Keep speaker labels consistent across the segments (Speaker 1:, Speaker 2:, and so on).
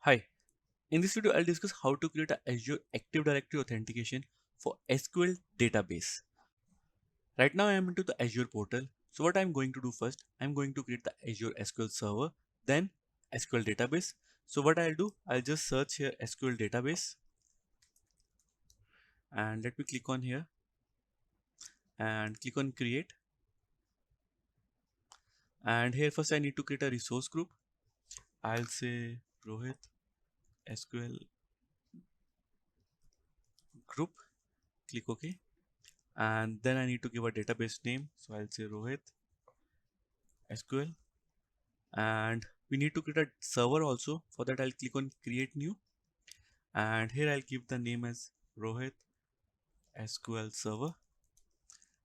Speaker 1: Hi, in this video I'll discuss how to create a Azure Active Directory authentication for SQL database. Right now I am into the Azure portal. So what I'm going to do first, I'm going to create the Azure SQL server, then SQL database. So what I'll do, I'll just search here SQL database and let me click on here and click on create. And here first I need to create a resource group. I'll say Rohit SQL group, click OK. And then I need to give a database name. So I'll say Rohit SQL, and we need to create a server also. For that I'll click on create new, and here I'll give the name as Rohit SQL server,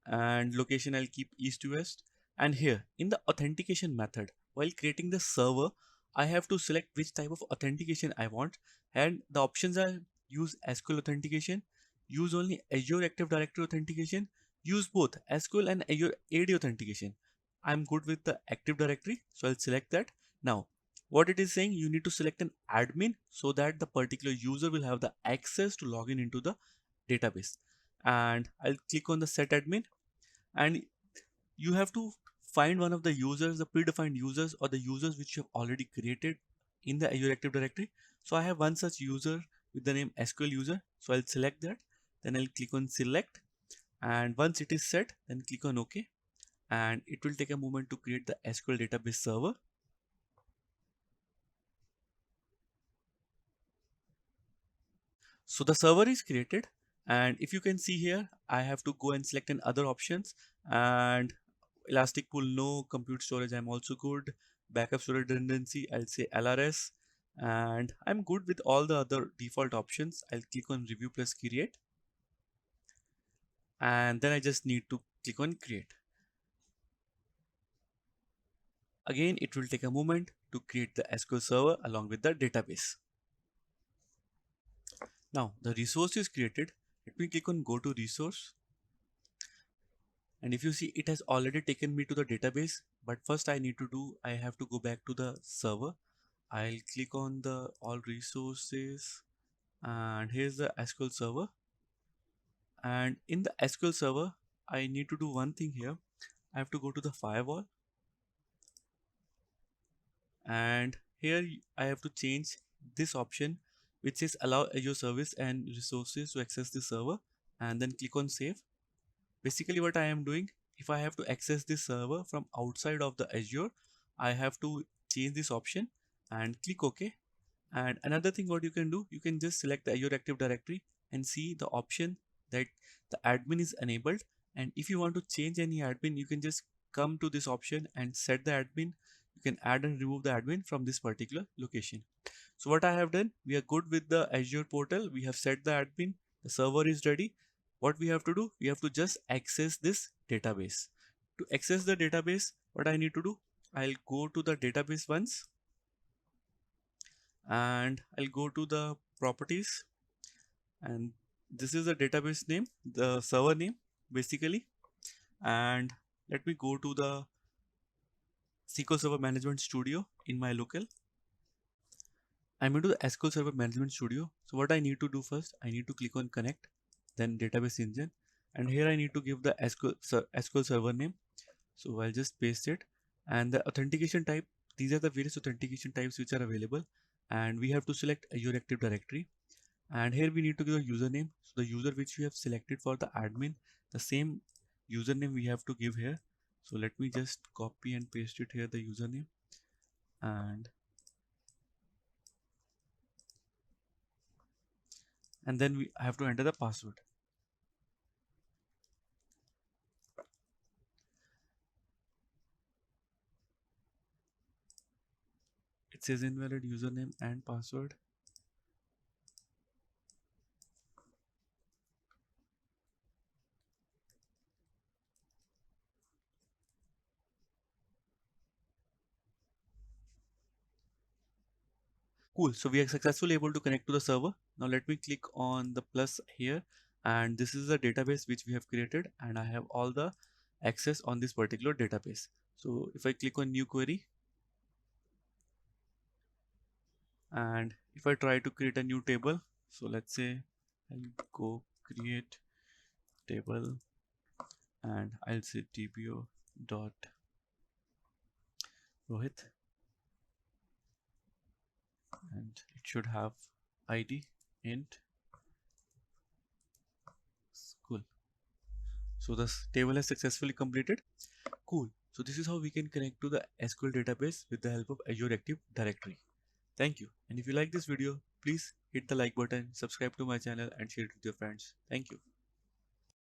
Speaker 1: and location I'll keep east to west. And here in the authentication method, while creating the server, I have to select which type of authentication I want, and the options are use SQL authentication, use only Azure Active Directory authentication, use both SQL and Azure AD authentication. I'm good with the Active Directory, so I'll select that. Now what it is saying, you need to select an admin so that the particular user will have the access to log in into the database. And I'll click on the set admin, and you have to find one of the users, the predefined users or the users which you have already created in the Azure Active Directory. So I have one such user with the name SQL user, so I'll select that. Then I'll click on select, and once it is set, then click on OK, and it will take a moment to create the SQL database server. So the server is created, and if you can see here, I have to go and select in other options, and elastic pool no, compute storage I'm also good, backup storage redundancy I'll say LRS, and I'm good with all the other default options. I'll click on review plus create, and then I just need to click on create. Again, it will take a moment to create the SQL server along with the database. Now the resource is created. Let me click on go to resource, and if you see, it has already taken me to the database, but first I have to go back to the server. I'll click on the all resources, and here's the SQL server. And in the SQL server, I need to do one thing here. I have to go to the firewall, and here I have to change this option which says allow Azure service and resources to access the server, and then click on save. Basically what I am doing, if I have to access this server from outside of the Azure, I have to change this option and click OK. And another thing what you can do, you can just select the Azure Active Directory and see the option that the admin is enabled. And if you want to change any admin, you can just come to this option and set the admin. You can add and remove the admin from this particular location. So what I have done, we are good with the Azure portal. We have set the admin, the server is ready. What we have to do, we have to just access this database. To access the database, what I need to do, I'll go to the database once, and I'll go to the properties, and this is the database name, the server name basically. And let me go to the SQL Server Management Studio in my local. I'm into the SQL Server Management Studio. So what I need to do first, I need to click on connect, then database engine, and here I need to give the SQL server name. So I'll just paste it, and the authentication type, these are the various authentication types which are available, and we have to select Azure Active Directory. And here we need to give a username, so the user which we have selected for the admin, the same username we have to give here. So let me just copy and paste it here, the username, and then we have to enter the password. It says invalid username and password. Cool, so we are successfully able to connect to the server. Now let me click on the plus here, and this is the database which we have created, and I have all the access on this particular database. So if I click on new query, And if I try to create a new table, so let's say I'll go create table and I'll say dbo dot Rohit, and it should have id int school. So this table has successfully completed. Cool. So this is how we can connect to the SQL database with the help of Azure Active Directory. Thank you. And if you like this video, please hit the like button, subscribe to my channel and share it with your friends. Thank you.